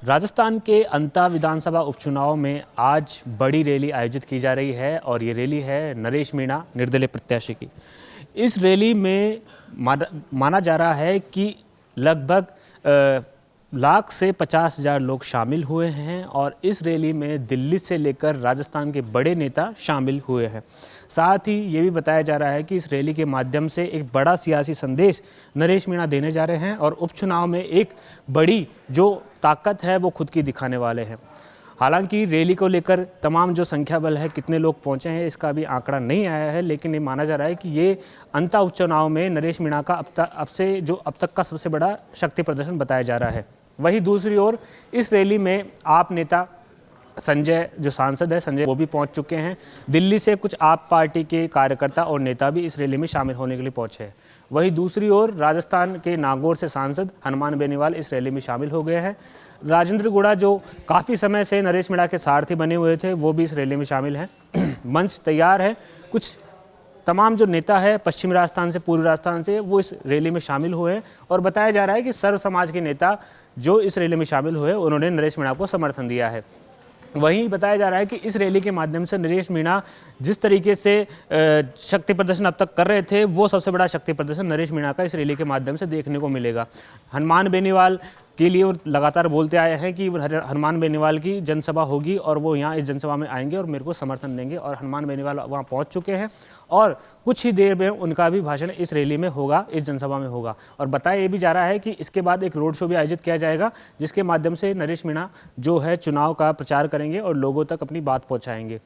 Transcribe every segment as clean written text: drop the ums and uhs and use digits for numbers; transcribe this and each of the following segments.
राजस्थान के अंता विधानसभा उपचुनाव में आज बड़ी रैली आयोजित की जा रही है और ये रैली है नरेश मीणा निर्दलीय प्रत्याशी की। इस रैली में माना जा रहा है कि लगभग लाख से 50,000 लोग शामिल हुए हैं और इस रैली में दिल्ली से लेकर राजस्थान के बड़े नेता शामिल हुए हैं। साथ ही ये भी बताया जा रहा है कि इस रैली के माध्यम से एक बड़ा सियासी संदेश नरेश मीणा देने जा रहे हैं और उपचुनाव में एक बड़ी जो ताकत है वो खुद की दिखाने वाले हैं। हालांकि रैली को लेकर तमाम जो संख्या बल है, कितने लोग पहुंचे हैं, इसका भी आंकड़ा नहीं आया है, लेकिन ये माना जा रहा है कि ये अंता उपचुनाव में नरेश मीणा का अब तक का सबसे बड़ा शक्ति प्रदर्शन बताया जा रहा है। वहीं दूसरी ओर इस रैली में आप नेता संजय, जो सांसद है संजय, वो भी पहुंच चुके हैं। दिल्ली से कुछ आप पार्टी के कार्यकर्ता और नेता भी इस रैली में शामिल होने के लिए पहुंचे हैं। वहीं दूसरी ओर राजस्थान के नागौर से सांसद हनुमान बेनीवाल इस रैली में शामिल हो गए हैं। राजेंद्र गुड़ा, जो काफ़ी समय से नरेश मीणा के सारथी बने हुए थे, वो भी इस रैली में शामिल हैं। मंच तैयार है। कुछ तमाम जो नेता है पश्चिमी राजस्थान से, पूर्वी राजस्थान से, वो इस रैली में शामिल हुए हैं और बताया जा रहा है कि सर्व समाज के नेता जो इस रैली में शामिल हुए उन्होंने नरेश मीणा को समर्थन दिया है। वहीं बताया जा रहा है कि इस रैली के माध्यम से नरेश मीणा जिस तरीके से शक्ति प्रदर्शन अब तक कर रहे थे, वो सबसे बड़ा शक्ति प्रदर्शन नरेश मीणा का इस रैली के माध्यम से देखने को मिलेगा। हनुमान बेनीवाल के लिए वो लगातार बोलते आए हैं कि हनुमान बेनीवाल की जनसभा होगी और वो यहाँ इस जनसभा में आएंगे और मेरे को समर्थन देंगे, और हनुमान बेनीवाल वहाँ पहुँच चुके हैं और कुछ ही देर में उनका भी भाषण इस रैली में होगा, इस जनसभा में होगा। और बताया ये भी जा रहा है कि इसके बाद एक रोड शो भी आयोजित किया जाएगा, जिसके माध्यम से नरेश मीणा जो है चुनाव का प्रचार करेंगे और लोगों तक अपनी बात पहुँचाएंगे।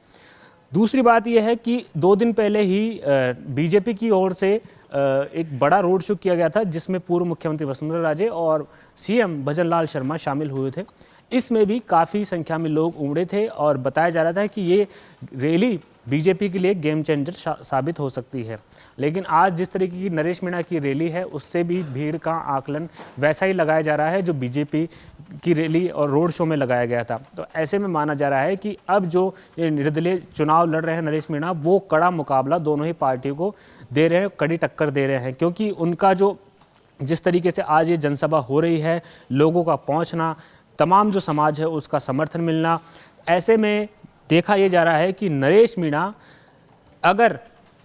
दूसरी बात यह है कि 2 दिन पहले ही बीजेपी की ओर से एक बड़ा रोड शो किया गया था, जिसमें पूर्व मुख्यमंत्री वसुंधरा राजे और सीएम भजन लाल शर्मा शामिल हुए थे। इसमें भी काफ़ी संख्या में लोग उमड़े थे और बताया जा रहा था कि ये रैली बीजेपी के लिए गेम चेंजर साबित हो सकती है। लेकिन आज जिस तरीके की नरेश मीणा की रैली है, उससे भी भीड़ का आकलन वैसा ही लगाया जा रहा है जो बीजेपी की रैली और रोड शो में लगाया गया था। तो ऐसे में माना जा रहा है कि अब जो ये निर्दलीय चुनाव लड़ रहे हैं नरेश मीणा, वो कड़ा मुकाबला दोनों ही पार्टियों को दे रहे हैं, कड़ी टक्कर दे रहे हैं, क्योंकि उनका जो जिस तरीके से आज ये जनसभा हो रही है, लोगों का पहुंचना, तमाम जो समाज है उसका समर्थन मिलना, ऐसे में देखा ये जा रहा है कि नरेश मीणा अगर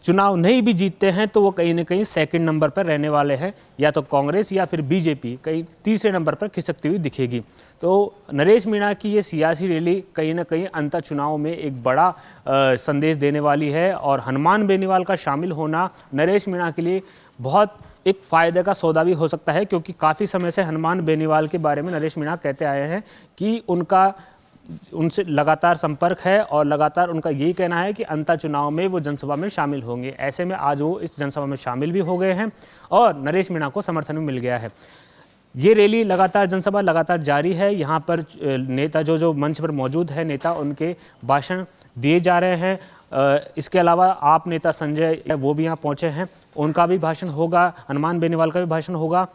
चुनाव नहीं भी जीतते हैं तो वो कहीं ना कहीं सेकंड नंबर पर रहने वाले हैं, या तो कांग्रेस या फिर बीजेपी कहीं तीसरे नंबर पर खिसकती हुई दिखेगी। तो नरेश मीणा की ये सियासी रैली कहीं ना कहीं अंतर चुनाव में एक बड़ा संदेश देने वाली है और हनुमान बेनीवाल का शामिल होना नरेश मीणा के लिए बहुत एक फ़ायदे का सौदा भी हो सकता है, क्योंकि काफ़ी समय से हनुमान बेनीवाल के बारे में नरेश मीणा कहते आए हैं कि उनसे लगातार संपर्क है और लगातार उनका यही कहना है कि अंता चुनाव में वो जनसभा में शामिल होंगे। ऐसे में आज वो इस जनसभा में शामिल भी हो गए हैं और नरेश मीणा को समर्थन भी मिल गया है। ये रैली लगातार, जनसभा लगातार जारी है। यहाँ पर नेता जो मंच पर मौजूद है, नेता उनके भाषण दिए जा रहे हैं। इसके अलावा आप नेता संजय, वो भी यहाँ पहुँचे हैं, उनका भी भाषण होगा, हनुमान बेनीवाल का भी भाषण होगा,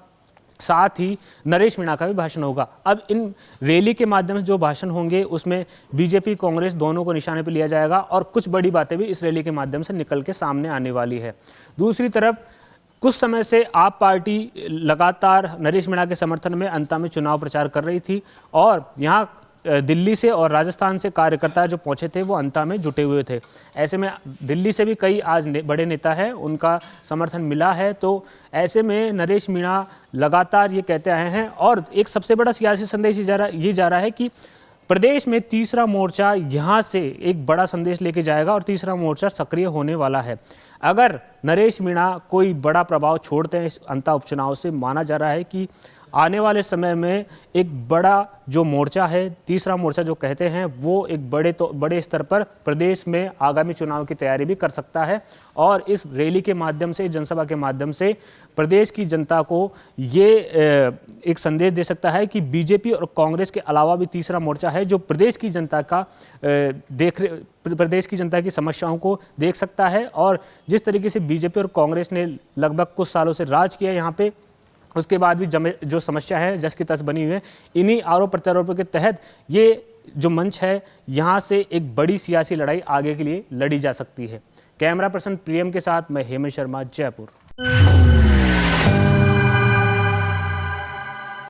साथ ही नरेश मीणा का भी भाषण होगा। अब इन रैली के माध्यम से जो भाषण होंगे उसमें बीजेपी कांग्रेस दोनों को निशाने पर लिया जाएगा और कुछ बड़ी बातें भी इस रैली के माध्यम से निकल के सामने आने वाली है। दूसरी तरफ कुछ समय से आप पार्टी लगातार नरेश मीणा के समर्थन में अंता में चुनाव प्रचार कर रही थी और यहाँ दिल्ली से और राजस्थान से कार्यकर्ता जो पहुंचे थे वो अंता में जुटे हुए थे। ऐसे में दिल्ली से भी कई आज बड़े नेता हैं, उनका समर्थन मिला है। तो ऐसे में नरेश मीणा लगातार ये कहते आए हैं और एक सबसे बड़ा सियासी संदेश ये जा रहा है कि प्रदेश में तीसरा मोर्चा यहाँ से एक बड़ा संदेश लेके जाएगा और तीसरा मोर्चा सक्रिय होने वाला है। अगर नरेश मीणा कोई बड़ा प्रभाव छोड़ते हैं इस अंता उपचुनाव से, माना जा रहा है कि आने वाले समय में एक बड़ा जो मोर्चा है, तीसरा मोर्चा जो कहते हैं, वो एक बड़े स्तर पर प्रदेश में आगामी चुनाव की तैयारी भी कर सकता है और इस रैली के माध्यम से, जनसभा के माध्यम से प्रदेश की जनता को ये एक संदेश दे सकता है कि बीजेपी और कांग्रेस के अलावा भी तीसरा मोर्चा है जो प्रदेश की जनता का प्रदेश की जनता की समस्याओं को देख सकता है। और जिस तरीके से बीजेपी और कांग्रेस ने लगभग कुछ सालों से राज किया यहाँ पे, उसके बाद भी जो समस्या है जस की तस बनी हुई है, इन्हीं आरोप प्रत्यारोपों के तहत ये जो मंच है, यहाँ से एक बड़ी सियासी लड़ाई आगे के लिए लड़ी जा सकती है। कैमरा पर्सन प्रियम के साथ मैं हेमंत शर्मा, जयपुर।